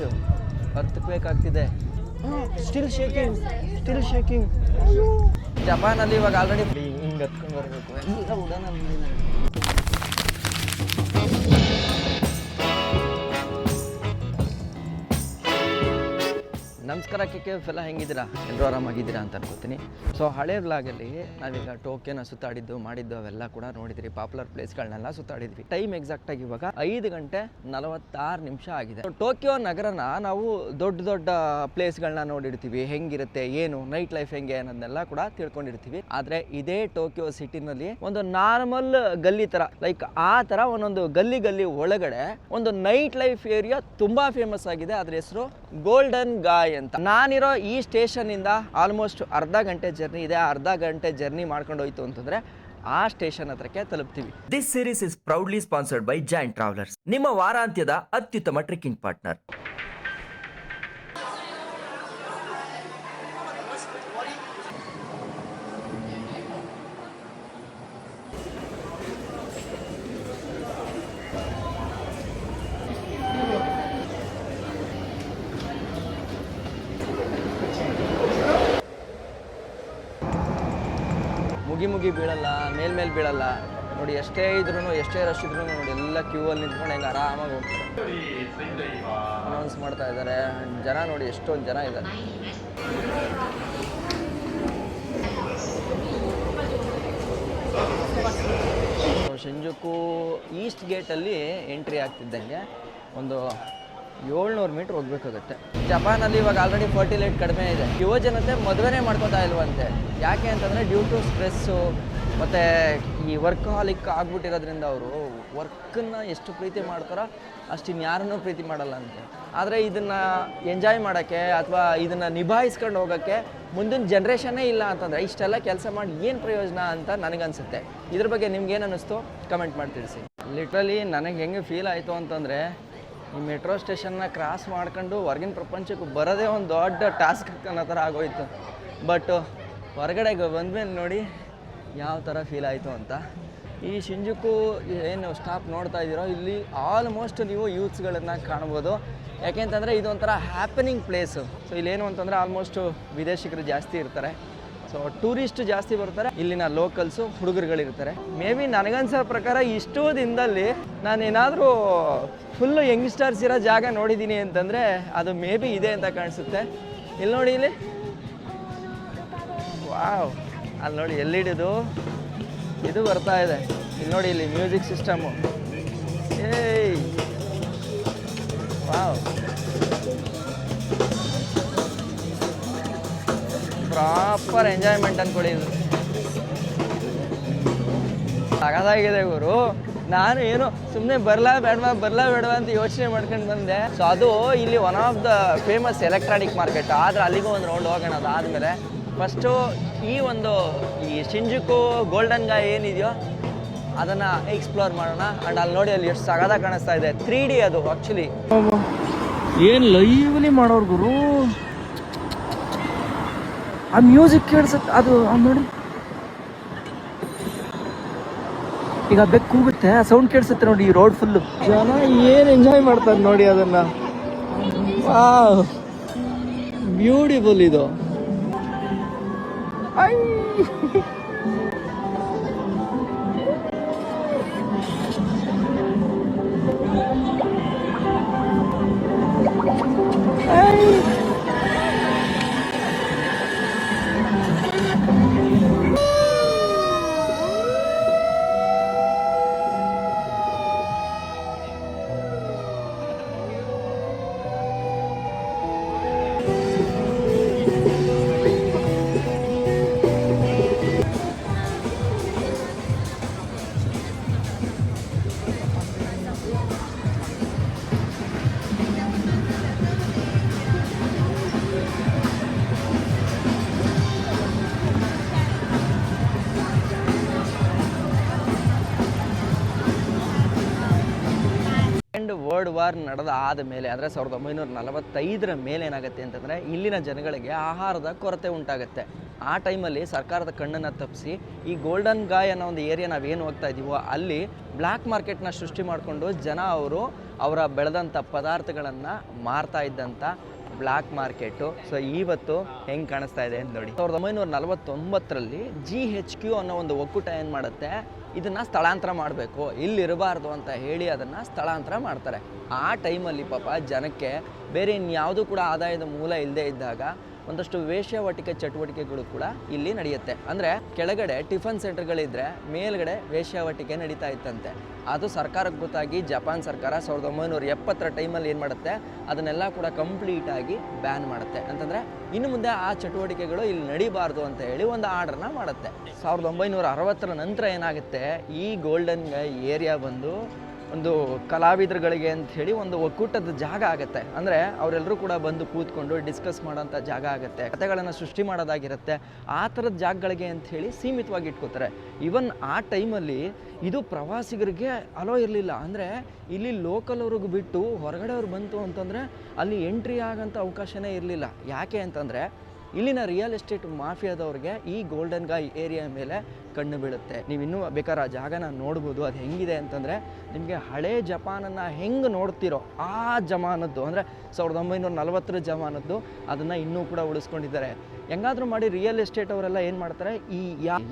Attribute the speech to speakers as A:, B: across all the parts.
A: Shaking, ಅರ್ಥಕ್ಬೇಕಾಗ್ತಿದೆ. Still shaking. ಜಪಾನಲ್ಲಿ ಇವಾಗ ಆಲ್ರೆಡಿ ಹಿಂಗೆ ಹತ್ಕೊಂಡು ಬರಬೇಕು ಎಲ್ಲ ಉಡಾನ. ನಮಸ್ಕಾರ KKF ಎಲ್ಲ ಹೆಂಗಿದ್ದೀರಾ? ಎಲ್ಲರೂ ಆರಾಮಾಗಿದ್ದೀರಾ ಅಂತ ಅನ್ಕೋತೀನಿ. ಸೊ ಹಳೆ ವ್ಲಾಗಲ್ಲಿ ನಾವೀಗ ಟೋಕಿಯೋನ ಸುತ್ತಾಡಿದ್ದು ಮಾಡಿದ್ದು ಅವೆಲ್ಲ ಕೂಡ ನೋಡಿದ್ರಿ. ಪಾಪ್ಯುಲರ್ ಪ್ಲೇಸ್ಗಳನ್ನೆಲ್ಲ ಸುತ್ತಾಡಿದ್ವಿ. ಟೈಮ್ ಎಕ್ಸಾಕ್ಟಾಗಿ ಇವಾಗ 5:46 ಆಗಿದೆ. ಟೋಕಿಯೋ ನಗರನ ನಾವು ದೊಡ್ಡ ಪ್ಲೇಸ್ಗಳನ್ನ ನೋಡಿರ್ತೀವಿ, ಹೆಂಗಿರುತ್ತೆ ಏನು ನೈಟ್ ಲೈಫ್ ಹೆಂಗೆ ಅನ್ನೋದನ್ನೆಲ್ಲ ಕೂಡ ತಿಳ್ಕೊಂಡಿರ್ತೀವಿ. ಆದರೆ ಇದೇ ಟೋಕಿಯೋ ಸಿಟಿನಲ್ಲಿ ಒಂದು ನಾರ್ಮಲ್ ಗಲ್ಲಿ ಥರ, ಲೈಕ್ ಆ ಥರ ಒಂದೊಂದು ಗಲ್ಲಿ ಒಳಗಡೆ ಒಂದು ನೈಟ್ ಲೈಫ್ ಏರಿಯಾ ತುಂಬ ಫೇಮಸ್ ಆಗಿದೆ. ಅದ್ರ ಹೆಸರು ಗೋಲ್ಡನ್ ಗಾಯ್ ಅಂತ. ನಾನಿರೋ ಈ ಸ್ಟೇಷನ್ ಇಂದ ಆಲ್ಮೋಸ್ಟ್ ಅರ್ಧ ಗಂಟೆ ಜರ್ನಿ ಇದೆ. ಅರ್ಧ ಗಂಟೆ ಜರ್ನಿ ಮಾಡ್ಕೊಂಡು ಹೋಯ್ತು ಅಂತಂದ್ರೆ ಆ ಸ್ಟೇಷನ್ ಹತ್ರಕ್ಕೆ ತಲುಪ್ತೀವಿ.
B: This series is proudly sponsored by joint travellers, ನಿಮ್ಮ ವಾರಾಂತ್ಯದ ಅತ್ಯುತ್ತಮ ಟ್ರೆಕ್ಕಿಂಗ್ ಪಾರ್ಟ್ನರ್.
A: ಮುಗಿ ಬೀಳಲ್ಲ, ಮೇಲ್ಮೇಲೆ ಬೀಳಲ್ಲ ನೋಡಿ. ಎಷ್ಟೇ ಇದ್ರೂ ಎಷ್ಟೇ ರಶ್ ಇದ್ರೂ ನೋಡಿ ಎಲ್ಲ ಕ್ಯೂ ಅಲ್ಲಿ ನಿಂತ್ಕೊಂಡು ಹೆಂಗೆ ಆರಾಮಾಗಿ ಹೋಗ್ತಾರೆ. ಅನೌನ್ಸ್ ಮಾಡ್ತಾ ಇದ್ದಾರೆ. ಜನ ನೋಡಿ ಎಷ್ಟೊಂದು ಜನ ಇದ್ದಾರೆ. ಶಿಂಜುಕು ಈಸ್ಟ್ ಗೇಟಲ್ಲಿ ಎಂಟ್ರಿ ಆಗ್ತಿದ್ದಂಗೆ ಒಂದು 700 ಮೀಟ್ರ್ ಹೋಗ್ಬೇಕಾಗುತ್ತೆ. ಜಪಾನಲ್ಲಿ ಇವಾಗ ಆಲ್ರೆಡಿ ಫರ್ಟಿಲೈಟ್ ಕಡಿಮೆ ಇದೆ. ಯುವ ಜನತೆ ಮದುವೆನೇ ಮಾಡ್ಕೋತಾ ಇಲ್ವಂತೆ. ಯಾಕೆ ಅಂತಂದರೆ ಡ್ಯೂ ಟು ಸ್ಟ್ರೆಸ್ಸು ಮತ್ತು ಈ ವರ್ಕ್ಹಾಲಿಕ್ ಆಗ್ಬಿಟ್ಟಿರೋದ್ರಿಂದ ಅವರು ವರ್ಕನ್ನು ಎಷ್ಟು ಪ್ರೀತಿ ಮಾಡ್ತಾರೋ ಅಷ್ಟು ಇನ್ಯಾರನ್ನೂ ಪ್ರೀತಿ ಮಾಡಲ್ಲ ಅಂತೆ. ಆದರೆ ಇದನ್ನು ಎಂಜಾಯ್ ಮಾಡೋಕ್ಕೆ ಅಥವಾ ಇದನ್ನು ನಿಭಾಯಿಸ್ಕೊಂಡು ಹೋಗೋಕ್ಕೆ ಮುಂದಿನ ಜನ್ರೇಷನ್ನೇ ಇಲ್ಲ ಅಂತಂದರೆ ಇಷ್ಟೆಲ್ಲ ಕೆಲಸ ಮಾಡಿ ಏನು ಪ್ರಯೋಜನ ಅಂತ ನನಗನ್ಸುತ್ತೆ. ಇದ್ರ ಬಗ್ಗೆ ನಿಮ್ಗೇನು ಅನ್ನಿಸ್ತು ಕಮೆಂಟ್ ಮಾಡಿ ತಿಳಿಸಿ. ಲಿಟ್ರಲಿ ನನಗೆ ಹೆಂಗೆ ಫೀಲ್ ಆಯಿತು ಅಂತಂದರೆ, ಈ ಮೆಟ್ರೋ ಸ್ಟೇಷನ್ನ ಕ್ರಾಸ್ ಮಾಡ್ಕೊಂಡು ಹೊರಗಿನ ಪ್ರಪಂಚಕ್ಕೆ ಬರೋದೇ ಒಂದು ದೊಡ್ಡ ಟಾಸ್ಕ್ ಅನ್ನೋ ಥರ ಆಗೋಯ್ತು. ಬಟ್ ಹೊರಗಡೆಗೆ ಬಂದಮೇಲೆ ನೋಡಿ ಯಾವ ಥರ ಫೀಲ್ ಆಯಿತು ಅಂತ. ಈ ಶಿಂಜುಕು ಏನು ಸ್ಟಾಪ್ ನೋಡ್ತಾ ಇದ್ದೀರೋ ಇಲ್ಲಿ ಆಲ್ಮೋಸ್ಟ್ ನೀವು ಯೂತ್ಸ್ಗಳನ್ನು ಕಾಣ್ಬೋದು. ಯಾಕೆಂತಂದರೆ ಇದೊಂಥರ ಹ್ಯಾಪನಿಂಗ್ ಪ್ಲೇಸು. ಸೊ ಇಲ್ಲೇನು ಅಂತಂದರೆ ಆಲ್ಮೋಸ್ಟು ವಿದೇಶಿಗರು ಜಾಸ್ತಿ ಇರ್ತಾರೆ. ಸೊ ಟೂರಿಸ್ಟ್ ಜಾಸ್ತಿ ಬರ್ತಾರೆ, ಇಲ್ಲಿನ ಲೋಕಲ್ಸು ಹುಡುಗರುಗಳಿರ್ತಾರೆ. ಮೇ ಬಿ ನನಗನ್ಸೋ ಪ್ರಕಾರ ಇಷ್ಟೂ ದಿನದಲ್ಲಿ ನಾನೇನಾದರೂ ಫುಲ್ಲು ಯಂಗ್ಸ್ಟರ್ಸ್ ಇರೋ ಜಾಗ ನೋಡಿದ್ದೀನಿ ಅಂತಂದರೆ ಅದು ಮೇ ಬಿ ಇದೆ ಅಂತ ಕಾಣಿಸುತ್ತೆ. ಇಲ್ಲಿ ನೋಡಿ, ಇಲ್ಲಿ ವಾವ್, ಅಲ್ಲಿ ನೋಡಿ ಎಲ್ಲಿಡಿದು ಇದು ಬರ್ತಾ ಇದೆ. ಇಲ್ಲಿ ನೋಡಿ, ಇಲ್ಲಿ ಮ್ಯೂಸಿಕ್ ಸಿಸ್ಟಮು. ಏಯ್ ವಾವ್, ಪ್ರಾಪರ್ ಎಂಜಾಯ್ಮೆಂಟ್ ಅಂದ್ಕೊಳ್ಳಿ. ಇದು ಸಗದಾಗಿದೆ ಗುರು. ನಾನು ಏನು ಸುಮ್ಮನೆ ಬರಲಾ ಬೇಡವಾ ಅಂತ ಯೋಚನೆ ಮಾಡ್ಕೊಂಡು ಬಂದೆ. ಸೊ ಅದು ಇಲ್ಲಿ one of the famous electronic market. ಆದರೆ ಅಲ್ಲಿಗೂ ಒಂದು ರೌಂಡ್ ಹೋಗೋಣ. ಅದಾದಮೇಲೆ ಫಸ್ಟು ಈ ಶಿಂಜುಕು ಗೋಲ್ಡನ್ ಗಾಯ್ ಏನಿದೆಯೋ ಅದನ್ನು ಎಕ್ಸ್ಪ್ಲೋರ್ ಮಾಡೋಣ. ಆ್ಯಂಡ್ ಅಲ್ಲಿ ನೋಡಿ, ಅಲ್ಲಿ ಎಷ್ಟು ಸಗದ ಕಾಣಿಸ್ತಾ ಇದೆ. 3D ಅದು ಆ್ಯಕ್ಚುಲಿ. ಏನು ಲೈವ್ಲಿ ಮಾಡೋರು ಗುರು. ಆ ಮ್ಯೂಸಿಕ್ ಕೇಳಿಸುತ್ತೆ ಅದು ನೋಡಿ. ಈಗ ಬೆಕ್ಕು ಕೂಗುತ್ತೆ, ಆ ಸೌಂಡ್ ಕೇಳಿಸುತ್ತೆ ನೋಡಿ. ಈ ರೋಡ್ ಫುಲ್ಲು ಜನ ಏನು ಎಂಜಾಯ್ ಮಾಡ್ತಾರೆ ನೋಡಿ ಅದನ್ನು. ವಾವ್, ಬ್ಯೂಟಿಫುಲ್ ಇದು. ವರ್ಲ್ಡ್ ವಾರ್ ಆದ ಮೇಲೆ ಅಂದರೆ 1945 ಮೇಲೆ ಏನಾಗುತ್ತೆ ಅಂತಂದರೆ ಇಲ್ಲಿನ ಜನಗಳಿಗೆ ಆಹಾರದ ಕೊರತೆ ಉಂಟಾಗುತ್ತೆ. ಆ ಟೈಮಲ್ಲಿ ಸರ್ಕಾರದ ಕಣ್ಣನ್ನು ತಪ್ಪಿಸಿ ಈ ಗೋಲ್ಡನ್ ಗಾಯ್ ಅನ್ನೋ ಒಂದು ಏರಿಯಾ ನಾವೇನು ಹೋಗ್ತಾ ಇದ್ದೀವೋ ಅಲ್ಲಿ ಬ್ಲ್ಯಾಕ್ ಮಾರ್ಕೆಟ್ನ ಸೃಷ್ಟಿ ಮಾಡಿಕೊಂಡು ಜನ ಅವರ ಬೆಳೆದಂಥ ಪದಾರ್ಥಗಳನ್ನು ಮಾರ್ತಾ ಇದ್ದಂಥ ಬ್ಲ್ಯಾಕ್ ಮಾರ್ಕೆಟು. ಸೊ ಇವತ್ತು ಹೆಂಗೆ ಕಾಣಿಸ್ತಾ ಇದೆ ಅಂತ ನೋಡಿ. 1949ರಲ್ಲಿ GHQ ಅನ್ನೋ ಒಂದು ಒಕ್ಕೂಟ ಏನು ಮಾಡುತ್ತೆ, ಇದನ್ನು ಸ್ಥಳಾಂತರ ಮಾಡಬೇಕು, ಇಲ್ಲಿರಬಾರ್ದು ಅಂತ ಹೇಳಿ ಅದನ್ನು ಸ್ಥಳಾಂತರ ಮಾಡ್ತಾರೆ. ಆ ಟೈಮಲ್ಲಿ ಪಾಪ ಜನಕ್ಕೆ ಬೇರೆ ಇನ್ಯಾವುದೂ ಕೂಡ ಆದಾಯದ ಮೂಲ ಇಲ್ಲದೆ ಇದ್ದಾಗ ಒಂದಷ್ಟು ವೇಶ್ಯಾವಾಟಿಕೆ ಚಟುವಟಿಕೆಗಳು ಕೂಡ ಇಲ್ಲಿ ನಡೆಯುತ್ತೆ. ಅಂದರೆ ಕೆಳಗಡೆ ಟಿಫನ್ ಸೆಂಟರ್ಗಳಿದ್ದರೆ ಮೇಲ್ಗಡೆ ವೇಶ್ಯಾವಾಟಿಕೆ ನಡೀತಾ ಇತ್ತಂತೆ. ಅದು ಸರ್ಕಾರಕ್ಕೆ ಗೊತ್ತಾಗಿ ಜಪಾನ್ ಸರ್ಕಾರ 1970ರ ಟೈಮಲ್ಲಿ ಏನು ಮಾಡುತ್ತೆ, ಅದನ್ನೆಲ್ಲ ಕೂಡ ಕಂಪ್ಲೀಟಾಗಿ ಬ್ಯಾನ್ ಮಾಡುತ್ತೆ. ಅಂತಂದರೆ ಇನ್ನು ಮುಂದೆ ಆ ಚಟುವಟಿಕೆಗಳು ಇಲ್ಲಿ ನಡಿಬಾರ್ದು ಅಂತ ಹೇಳಿ ಒಂದು ಆರ್ಡ್ರನ್ನ ಮಾಡುತ್ತೆ. 1960ರ ನಂತರ ಏನಾಗುತ್ತೆ, ಈ ಗೋಲ್ಡನ್ ಏರಿಯಾ ಬಂದು ಒಂದು ಕಲಾವಿದರುಗಳಿಗೆ ಅಂತ ಹೇಳಿ ಒಂದು ಒಕ್ಕೂಟದ ಜಾಗ ಆಗುತ್ತೆ. ಅಂದರೆ ಅವರೆಲ್ಲರೂ ಕೂಡ ಬಂದು ಕೂತ್ಕೊಂಡು ಡಿಸ್ಕಸ್ ಮಾಡೋಂಥ ಜಾಗ ಆಗುತ್ತೆ, ಕಥೆಗಳನ್ನು ಸೃಷ್ಟಿ ಮಾಡೋದಾಗಿರುತ್ತೆ. ಆ ಥರದ ಜಾಗಗಳಿಗೆ ಅಂತ ಹೇಳಿ ಸೀಮಿತವಾಗಿ ಇಟ್ಕೋತಾರೆ. ಈವನ್ ಆ ಟೈಮಲ್ಲಿ ಇದು ಪ್ರವಾಸಿಗರಿಗೆ ಅಲೋ ಇರಲಿಲ್ಲ. ಅಂದರೆ ಇಲ್ಲಿ ಲೋಕಲ್ ಅವ್ರಿಗೆ ಬಿಟ್ಟು ಹೊರಗಡೆ ಅವ್ರು ಬಂತು ಅಂತಂದರೆ ಅಲ್ಲಿ ಎಂಟ್ರಿ ಆಗೋಂಥ ಅವಕಾಶನೇ ಇರಲಿಲ್ಲ. ಯಾಕೆ ಅಂತಂದರೆ ಇಲ್ಲಿನ ರಿಯಲ್ ಎಸ್ಟೇಟ್ ಮಾಫಿಯಾದವ್ರಿಗೆ ಈ ಗೋಲ್ಡನ್ ಗಾಯ್ ಏರಿಯಾ ಮೇಲೆ ಕಣ್ಣು ಬೀಳುತ್ತೆ. ನೀವು ಇನ್ನೂ ಬೇಕಾದ್ರೆ ಆ ಜಾಗನ ನೋಡ್ಬೋದು. ಅದು ಹೆಂಗಿದೆ ಅಂತಂದರೆ ನಿಮಗೆ ಹಳೆ ಜಪಾನನ್ನು ಹೆಂಗೆ ನೋಡ್ತಿರೋ ಆ ಜಮಾನದ್ದು, ಅಂದರೆ 1940ರ ಜಮಾನದ್ದು ಅದನ್ನು ಇನ್ನೂ ಕೂಡ ಉಳಿಸ್ಕೊಂಡಿದ್ದಾರೆ. ಹೆಂಗಾದರೂ ಮಾಡಿ ರಿಯಲ್ ಎಸ್ಟೇಟ್ ಅವರೆಲ್ಲ ಏನು ಮಾಡ್ತಾರೆ, ಈ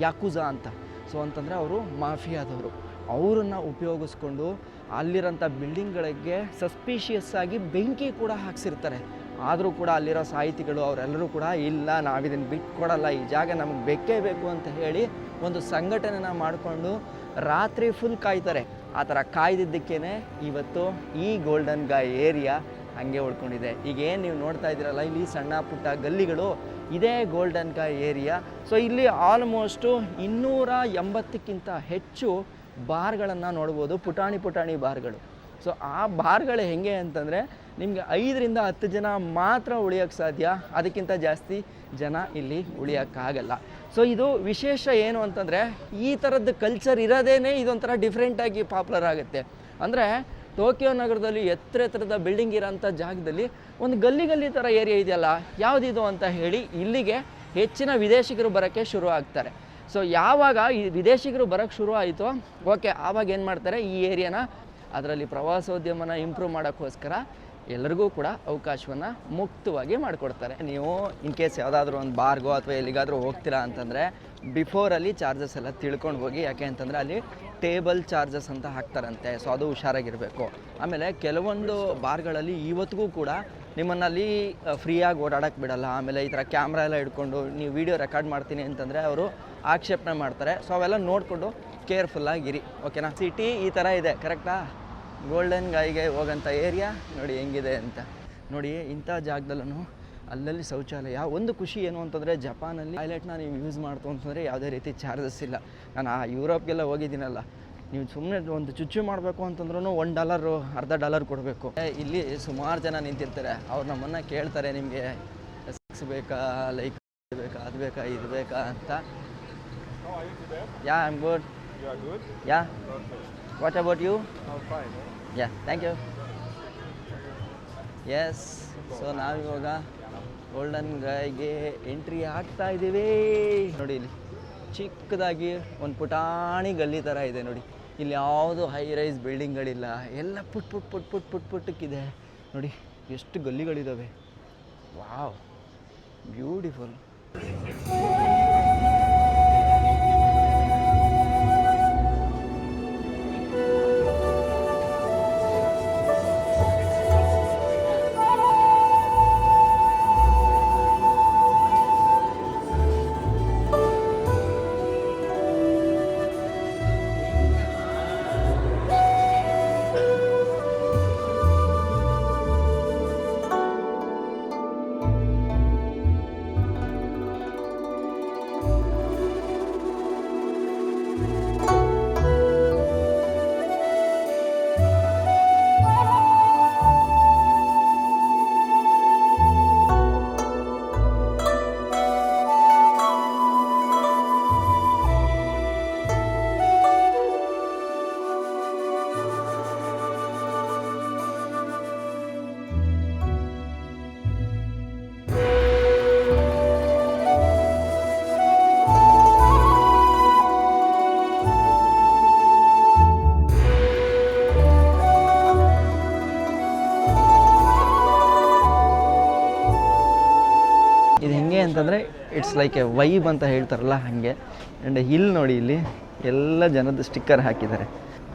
A: ಯಾಕುಜಾ ಅಂತ, ಸೊ ಅಂತಂದರೆ ಅವರು ಮಾಫಿಯಾದವರು, ಅವರನ್ನು ಉಪಯೋಗಿಸ್ಕೊಂಡು ಅಲ್ಲಿರೋಂಥ ಬಿಲ್ಡಿಂಗ್ಗಳಿಗೆ ಸಸ್ಪಿಷಿಯಸ್ ಆಗಿ ಬೆಂಕಿ ಕೂಡ ಹಾಕ್ಸಿರ್ತಾರೆ. ಆದರೂ ಕೂಡ ಅಲ್ಲಿರೋ ಸಾಹಿತಿಗಳು ಅವರೆಲ್ಲರೂ ಕೂಡ ಇಲ್ಲ, ನಾವಿದನ್ನು ಬಿಟ್ಕೊಡಲ್ಲ, ಈ ಜಾಗ ನಮಗೆ ಬೇಕೇ ಬೇಕು ಅಂತ ಹೇಳಿ ಒಂದು ಸಂಘಟನೆನ ಮಾಡಿಕೊಂಡು ರಾತ್ರಿ ಫುಲ್ ಕಾಯ್ತಾರೆ. ಆ ಥರ ಕಾಯ್ದಿದ್ದಕ್ಕೇ ಇವತ್ತು ಈ ಗೋಲ್ಡನ್ ಗಾಯ್ ಏರಿಯಾ ಹಂಗೆ ಉಳ್ಕೊಂಡಿದೆ. ಈಗೇನು ನೀವು ನೋಡ್ತಾ ಇದ್ದೀರಲ್ಲ, ಇಲ್ಲಿ ಸಣ್ಣ ಪುಟ್ಟ ಗಲ್ಲಿಗಳು, ಇದೇ ಗೋಲ್ಡನ್ ಗಾಯ್ ಏರಿಯಾ. ಸೊ ಇಲ್ಲಿ ಆಲ್ಮೋಸ್ಟು 280ಕ್ಕಿಂತ ಹೆಚ್ಚು ಬಾರ್ಗಳನ್ನು ನೋಡ್ಬೋದು, ಪುಟಾಣಿ ಬಾರ್ಗಳು. ಸೊ ಆ ಬಾರ್ಗಳು ಹೆಂಗೆ ಅಂತಂದರೆ ನಿಮಗೆ 5ರಿಂದ 10 ಜನ ಮಾತ್ರ ಉಳಿಯೋಕ್ಕೆ ಸಾಧ್ಯ, ಅದಕ್ಕಿಂತ ಜಾಸ್ತಿ ಜನ ಇಲ್ಲಿ ಉಳಿಯೋಕ್ಕಾಗಲ್ಲ. ಸೊ ಇದು ವಿಶೇಷ ಏನು ಅಂತಂದರೆ ಈ ಥರದ್ದು ಕಲ್ಚರ್ ಇರೋದೇ ಇದೊಂಥರ ಡಿಫ್ರೆಂಟಾಗಿ ಪಾಪ್ಯುಲರ್ ಆಗುತ್ತೆ. ಅಂದರೆ ಟೋಕಿಯೋ ನಗರದಲ್ಲಿ ಎತ್ತರದ ಬಿಲ್ಡಿಂಗ್ ಇರೋಂಥ ಜಾಗದಲ್ಲಿ ಒಂದು ಗಲ್ಲಿ ಥರ ಏರಿಯಾ ಇದೆಯಲ್ಲ, ಯಾವುದಿದು ಅಂತ ಹೇಳಿ ಇಲ್ಲಿಗೆ ಹೆಚ್ಚಿನ ವಿದೇಶಿಗರು ಬರೋಕ್ಕೆ ಶುರು ಆಗ್ತಾರೆ. ಸೊ ಯಾವಾಗ ಈ ವಿದೇಶಿಗರು ಬರೋಕ್ಕೆ ಶುರು ಆಯಿತು, ಓಕೆ, ಆವಾಗ ಏನು ಮಾಡ್ತಾರೆ, ಈ ಏರಿಯಾನ ಅದರಲ್ಲಿ ಪ್ರವಾಸೋದ್ಯಮನ ಇಂಪ್ರೂವ್ ಮಾಡೋಕ್ಕೋಸ್ಕರ ಎಲ್ಲರಿಗೂ ಕೂಡ ಅವಕಾಶವನ್ನು ಮುಕ್ತವಾಗಿ ಮಾಡಿಕೊಡ್ತಾರೆ. ನೀವು ಇನ್ ಕೇಸ್ ಯಾವುದಾದ್ರೂ ಒಂದು ಬಾರ್ಗೋ ಅಥವಾ ಎಲ್ಲಿಗಾದರೂ ಹೋಗ್ತೀರಾ ಅಂತಂದರೆ ಬಿಫೋರಲ್ಲಿ ಚಾರ್ಜಸ್ ಎಲ್ಲ ತಿಳ್ಕೊಂಡು ಹೋಗಿ. ಯಾಕೆ ಅಂತಂದರೆ ಅಲ್ಲಿ ಟೇಬಲ್ ಚಾರ್ಜಸ್ ಅಂತ ಹಾಕ್ತಾರಂತೆ, ಸೊ ಅದು ಹುಷಾರಾಗಿರಬೇಕು. ಆಮೇಲೆ ಕೆಲವೊಂದು ಬಾರ್ಗಳಲ್ಲಿ ಇವತ್ತಿಗೂ ಕೂಡ ನಿಮ್ಮನ್ನಲ್ಲಿ ಫ್ರೀಯಾಗಿ ಓಡಾಡೋಕ್ಕೆ ಬಿಡಲ್ಲ. ಆಮೇಲೆ ಈ ಥರ ಕ್ಯಾಮ್ರಾ ಎಲ್ಲ ಹಿಡ್ಕೊಂಡು ನೀವು ವೀಡಿಯೋ ರೆಕಾರ್ಡ್ ಮಾಡ್ತೀನಿ ಅಂತಂದರೆ ಅವರು ಆಕ್ಷೇಪಣೆ ಮಾಡ್ತಾರೆ. ಸೊ ಅವೆಲ್ಲ ನೋಡಿಕೊಂಡು ಕೇರ್ಫುಲ್ಲಾಗಿರಿ, ಓಕೆನಾ. ಸಿಟಿ ಈ ಥರ ಇದೆ, ಕರೆಕ್ಟಾ. ಗೋಲ್ಡನ್ ಗಾಯ್ಗೆ ಹೋಗೋಂಥ ಏರಿಯಾ ನೋಡಿ ಹೆಂಗಿದೆ ಅಂತ. ನೋಡಿ ಇಂಥ ಜಾಗದಲ್ಲೂ ಅಲ್ಲಲ್ಲಿ ಶೌಚಾಲಯ. ಒಂದು ಖುಷಿ ಏನು ಅಂತಂದರೆ ಜಪಾನಲ್ಲಿ ಟಾಯ್ಲೆಟ್ನ ನೀವು ಯೂಸ್ ಮಾಡ್ತು ಅಂತಂದರೆ ಯಾವುದೇ ರೀತಿ ಚಾರ್ಜಸ್ ಇಲ್ಲ. ನಾನು ಆ ಯುರೋಪ್ಗೆಲ್ಲ ಹೋಗಿದ್ದೀನಲ್ಲ, ನೀವು ಸುಮ್ಮನೆ ಒಂದು ಚುಚ್ಚು ಮಾಡಬೇಕು ಅಂತಂದ್ರೂ $1 $1.5 ಕೊಡಬೇಕು. ಇಲ್ಲಿ ಸುಮಾರು ಜನ ನಿಂತಿರ್ತಾರೆ, ಅವ್ರು ನಮ್ಮನ್ನು ಕೇಳ್ತಾರೆ, ನಿಮಗೆ ಸೆಕ್ಸ್ ಬೇಕಾ, ಲೈಕ್ ಬೇಕಾ, ಅದು ಬೇಕಾ, ಇದು ಬೇಕಾ ಅಂತ. Yeah, I am good.
C: You are good?
A: Yeah.
C: Perfect.
A: What about you?
C: I'm fine.
A: Yeah, thank you. Yes. So ನಾವಿವಾಗ ಗೋಲ್ಡನ್ ಗಾಯ್ಗೆ ಎಂಟ್ರಿ ಆಗ್ತಾ ಇದ್ದೀವಿ. ನೋಡಿ ಇಲ್ಲಿ ಚಿಕ್ಕದಾಗಿ ಒಂದು ಪುಟಾಣಿ ಗಲ್ಲಿ ಥರ ಇದೆ ನೋಡಿ. ಇಲ್ಲಿ ಯಾವುದು ಹೈ ರೈಸ್ ಬಿಲ್ಡಿಂಗ್ಗಳಿಲ್ಲ, ಎಲ್ಲ ಪುಟ್ಟಕ್ಕಿದೆ ನೋಡಿ. ಎಷ್ಟು ಗಲ್ಲಿಗಳಿದ್ದಾವೆ. Wow, beautiful. ಅಂತಂದರೆ ಇಟ್ಸ್ ಲೈಕ್ ಎ ವೈಬ್ ಅಂತ ಹೇಳ್ತಾರಲ್ಲ ಹಾಗೆ. ಆ್ಯಂಡ್ ಇಲ್ಲಿ ನೋಡಿ, ಇಲ್ಲಿ ಎಲ್ಲ ಜನದ ಸ್ಟಿಕ್ಕರ್ ಹಾಕಿದ್ದಾರೆ,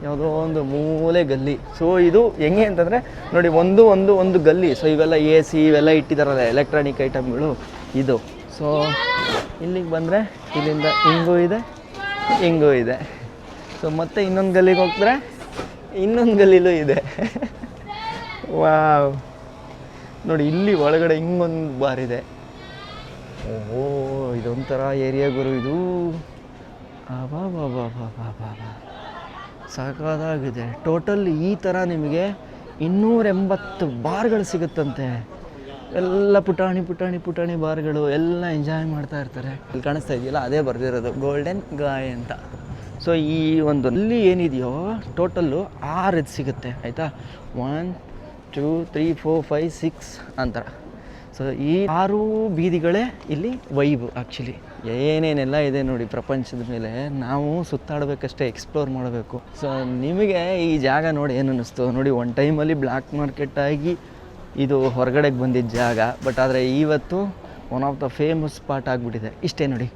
A: ಯಾವುದೋ ಒಂದು ಮೂಲೆ ಗಲ್ಲಿ. ಸೊ ಇದು ಹೆಂಗೆ ಅಂತಂದರೆ ನೋಡಿ, ಒಂದು ಗಲ್ಲಿ. ಸೊ ಇವೆಲ್ಲ ಎ ಸಿ ಇವೆಲ್ಲ ಇಟ್ಟಿದ್ದಾರಲ್ಲ ಎಲೆಕ್ಟ್ರಾನಿಕ್ ಐಟಮ್ಗಳು ಇದು. ಸೊ ಇಲ್ಲಿಗೆ ಬಂದರೆ ಇಲ್ಲಿಂದ ಹಿಂಗೂ ಇದೆ. ಸೊ ಮತ್ತೆ ಇನ್ನೊಂದು ಗಲ್ಲಿಗೆ ಹೋಗ್ತಾರೆ, ಇನ್ನೊಂದು ಗಲ್ಲಿಲೂ ಇದೆ. ವಾವ್, ನೋಡಿ ಇಲ್ಲಿ ಒಳಗಡೆ ಹಿಂಗೊಂದು ಬಾರ್ ಇದೆ. ಓಹೋ, ಇದೊಂಥರ ಏರಿಯಾ ಗುರು ಇದು. ಬಾ ಸಾಕಾಗಿದೆ. ಟೋಟಲ್ ಈ ಥರ ನಿಮಗೆ 280 ಬಾರ್ಗಳು ಸಿಗುತ್ತಂತೆ. ಎಲ್ಲ ಪುಟಾಣಿ ಬಾರ್ಗಳು, ಎಲ್ಲ ಎಂಜಾಯ್ ಮಾಡ್ತಾ ಇರ್ತಾರೆ. ಇಲ್ಲಿ ಕಾಣಿಸ್ತಾ ಇದೆಯಲ್ಲ, ಅದೇ ಬರೆದಿರೋದು ಗೋಲ್ಡನ್ ಗಾಯ್ ಅಂತ. ಸೊ ಈ ಒಂದು ಅಲ್ಲಿ ಏನಿದೆಯೋ ಟೋಟಲ್ಲು 6 ಇದು ಸಿಗುತ್ತೆ ಆಯಿತಾ. 1 2 3 4 5 6 ಅಂತರ. ಸೊ ಈ 6 ಬೀದಿಗಳೇ ಇಲ್ಲಿ ವೈಬ್. ಆ್ಯಕ್ಚುಲಿ ಏನೇನೆಲ್ಲ ಇದೆ ನೋಡಿ ಪ್ರಪಂಚದ ಮೇಲೆ, ನಾವು ಸುತ್ತಾಡಬೇಕಷ್ಟೇ, ಎಕ್ಸ್ಪ್ಲೋರ್ ಮಾಡಬೇಕು. ಸೊ ನಿಮಗೆ ಈ ಜಾಗ ನೋಡಿ ಏನು ಅನ್ನಿಸ್ತು ನೋಡಿ. ಒಂದು ಟೈಮಲ್ಲಿ ಬ್ಲ್ಯಾಕ್ ಮಾರ್ಕೆಟ್ ಆಗಿ ಇದು ಹೊರಗಡೆಗೆ ಬಂದಿದ್ದ ಜಾಗ, ಬಟ್ ಆದರೆ ಇವತ್ತು one of the famous spot ಆಗಿಬಿಟ್ಟಿದೆ. ಇಷ್ಟೇ ನೋಡಿ,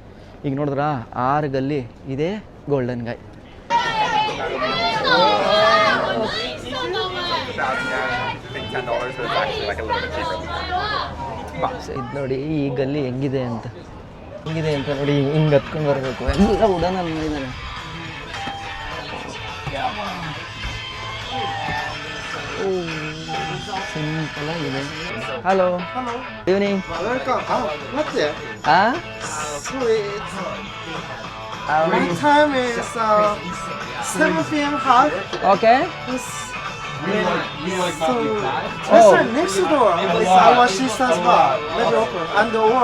A: ಈಗ ನೋಡಿದ್ರಾ 6 ಗಲ್ಲಿ ಇದೇ ಗೋಲ್ಡನ್ ಗಾಯ್. ಇದು ನೋಡಿ ಈ ಗಲ್ಲಿ ಹೆಂಗಿದೆ ಅಂತ ನೋಡಿ. ಹಿಂಗೆ ಹತ್ಕೊಂಡು ಬರಬೇಕು, ಎಲ್ಲ ಉಡಾನಲ್ಲಿ ಮಾಡಿದ್ದಾರೆ. ಸಿಂಪಲ್ ಆಗಿದೆ. Hello, evening. ಹಾಂ,
D: My time is 7 p.m. half.
A: Okay.
D: So restaurant next door is our sister's bar. Maybe open. And or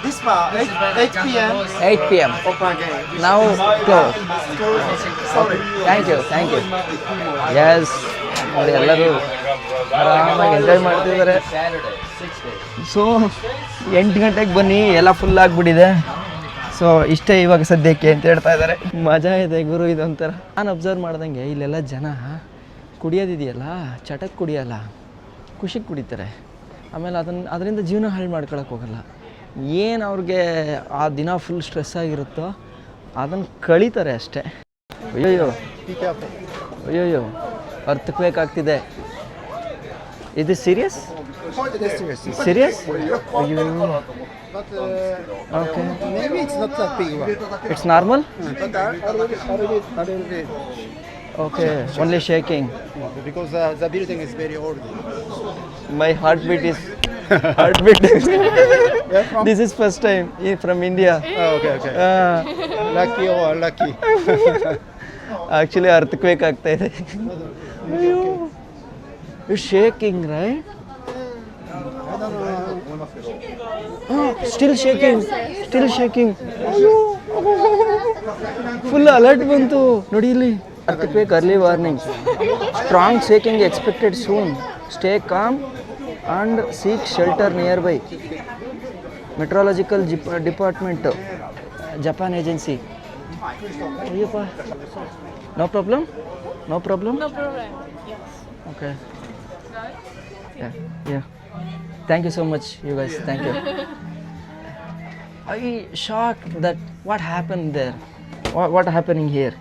D: this bar 8 p.m.
A: 8 p.m.
D: open again.
A: Now close.
D: Sorry.
A: Thank you. Yes, ನೋಡಿ ಎಲ್ಲರೂ ಆರಾಮಾಗಿ enjoy ಮಾಡ್ತಿದ್ದಾರೆ. So 8 ಗಂಟೆಗೆ ಬನ್ನಿ, ಎಲ್ಲ full ಆಗಿಬಿಟ್ಟಿದೆ. So ಇಷ್ಟೇ ಇವಾಗ ಸದ್ಯಕ್ಕೆ ಅಂತ ಹೇಳ್ತಾ ಇದ್ದಾರೆ. ಮಜಾ ಇದೆ ಗುರು ಇದೊಂಥರ. ನಾನು ಅಬ್ಸರ್ವ್ ಮಾಡ್ದಂಗೆ ಇಲ್ಲೆಲ್ಲ ಜನ ಕುಡಿಯೋದಿದೆಯಲ್ಲ, ಚಟಕ್ಕೆ ಕುಡಿಯೋಲ್ಲ, ಖುಷಿಗೆ ಕುಡಿತಾರೆ. ಆಮೇಲೆ ಅದರಿಂದ ಜೀವನ ಹಾಳು ಮಾಡ್ಕೊಳಕ್ಕೆ ಹೋಗಲ್ಲ. ಏನು ಅವ್ರಿಗೆ ಆ ದಿನ ಫುಲ್ ಸ್ಟ್ರೆಸ್ ಆಗಿರುತ್ತೋ ಅದನ್ನು ಕಳೀತಾರೆ ಅಷ್ಟೇ. ಅಯ್ಯೋ ಅರ್ಥಕ್ಬೇಕಾಗ್ತಿದೆ. ಇದು serious? Serious?
D: But
A: Okay.
D: maybe it's not that big one.
A: It's normal?
D: But a little bit.
A: Okay. Only shaking.
D: Because the building is very old.
A: My heartbeat is. This is first time from India.
D: Oh, okay. Lucky or unlucky?
A: Actually, earthquake ಆಗ್ತಾ ಇದೆ. It's shaking, right? Still shaking. Full alert ಬಂತು ನೋಡಿ ಇಲ್ಲಿ. Earthquake early warning. Strong shaking expected soon. Stay calm and seek shelter nearby. Meteorological department, Japan agency. Ayyappa, no problem.
E: No problem. Yes.
A: Okay. Yeah. Thank you so much, you guys. Thank you. I shocked that what happened there. What happening here?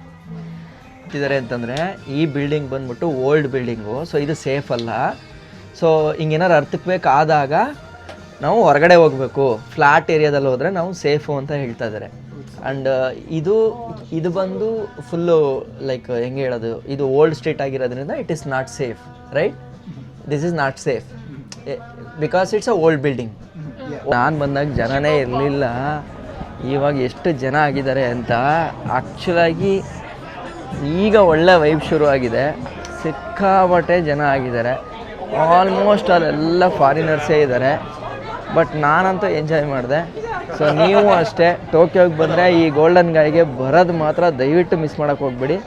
A: ಇದ್ದಾರೆ ಅಂತಂದರೆ ಈ building ಬಂದ್ಬಿಟ್ಟು old building. So ಇದು safe ಅಲ್ಲ. So ಹಿಂಗೇನಾರು ಅರ್ಥಕ್ಬೇಕಾದಾಗ ನಾವು ಹೊರಗಡೆ ಹೋಗಬೇಕು, flat ಏರಿಯಾದಲ್ಲಿ ಹೋದರೆ ನಾವು ಸೇಫು ಅಂತ ಹೇಳ್ತಾ ಇದ್ದಾರೆ. ಆ್ಯಂಡ್ ಇದು ಬಂದು ಫುಲ್ಲು ಲೈಕ್ ಹೆಂಗೆ ಹೇಳೋದು, ಇದು ಓಲ್ಡ್ ಸ್ಟ್ರೀಟ್ ಆಗಿರೋದ್ರಿಂದ it is not safe, right? This is not safe because it's a old building. ನಾನು ಬಂದಾಗ ಜನನೇ ಇರಲಿಲ್ಲ, ಇವಾಗ ಎಷ್ಟು ಜನ ಆಗಿದ್ದಾರೆ ಅಂತ. ಆ್ಯಕ್ಚುಲಾಗಿ ಈಗ ಒಳ್ಳೆ ವೈಬ್ ಶುರು ಆಗಿದೆ, ಸಿಕ್ಕಾಪಟ್ಟೆ ಜನ ಆಗಿದ್ದಾರೆ. ಆಲ್ಮೋಸ್ಟ್ ಅಲ್ಲೆಲ್ಲ ಫಾರಿನರ್ಸೇ ಇದ್ದಾರೆ. ಬಟ್ ನಾನಂತೂ ಎಂಜಾಯ್ ಮಾಡಿದೆ. ಸೊ ನೀವು ಅಷ್ಟೇ ಟೋಕಿಯೋಗೆ ಬಂದರೆ ಈ ಗೋಲ್ಡನ್ ಗಾಯ್ಗೆ ಬರೋದು ಮಾತ್ರ ದಯವಿಟ್ಟು ಮಿಸ್ ಮಾಡೋಕ್ಕೆ ಹೋಗ್ಬೇಡಿ.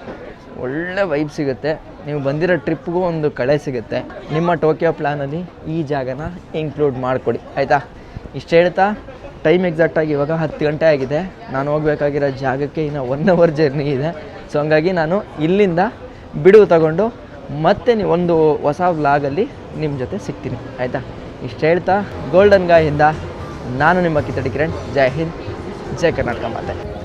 A: ಒಳ್ಳೆ ವೈಬ್ ಸಿಗುತ್ತೆ. ನೀವು ಬಂದಿರೋ ಟ್ರಿಪ್ಗೂ ಒಂದು ಕಳೆ ಸಿಗುತ್ತೆ. ನಿಮ್ಮ ಟೋಕಿಯೋ ಪ್ಲ್ಯಾನಲ್ಲಿ ಈ ಜಾಗನ ಇನ್ಕ್ಲೂಡ್ ಮಾಡಿಕೊಡಿ, ಆಯಿತಾ? ಇಷ್ಟು ಹೇಳ್ತಾ ಟೈಮ್ ಎಕ್ಸಾಕ್ಟಾಗಿ ಇವಾಗ 10 ಗಂಟೆ ಆಗಿದೆ. ನಾನು ಹೋಗಬೇಕಾಗಿರೋ ಜಾಗಕ್ಕೆ ಇನ್ನು 1 ಅವರ್ ಜರ್ನಿ ಇದೆ. ಸೊ ಹಂಗಾಗಿ ನಾನು ಇಲ್ಲಿಂದ ಬಿಡುವು ತಗೊಂಡು ಮತ್ತೆ ಒಂದು ಹೊಸ ವ್ಲಾಗಲ್ಲಿ ನಿಮ್ಮ ಜೊತೆ ಸಿಗ್ತೀನಿ, ಆಯಿತಾ? ಇಷ್ಟು ಹೇಳ್ತಾ ಗೋಲ್ಡನ್ ಗಾಯಿಂದ ನಾನು ನಿಮ್ಮ ಕಿತ್ತಡಿ ಕಿರಣ್. ಜೈ ಹಿಂದ್, ಜೈ ಕರ್ನಾಟಕ ಮಾತೆ.